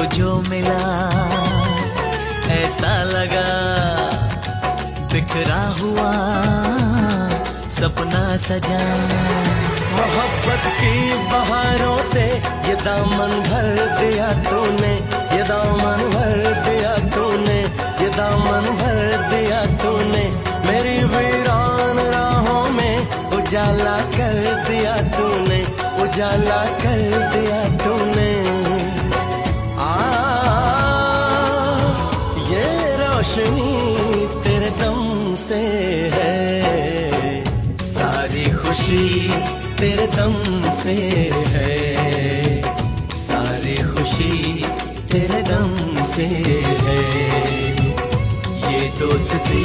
को जो मिला ऐसा लगा बिखरा हुआ सपना सजा। मोहब्बत की बहारों से ये दामन भर दिया तूने, ये दामन भर दिया तूने, ये दामन भर दिया तूने। मेरी वीरान राहों में उजाला कर दिया तूने, उजाला कर दिया तूने। ये रोशनी तेरे दम से है, सारी खुशी तेरे दम से है, सारी खुशी तेरे दम से है। ये दोस्ती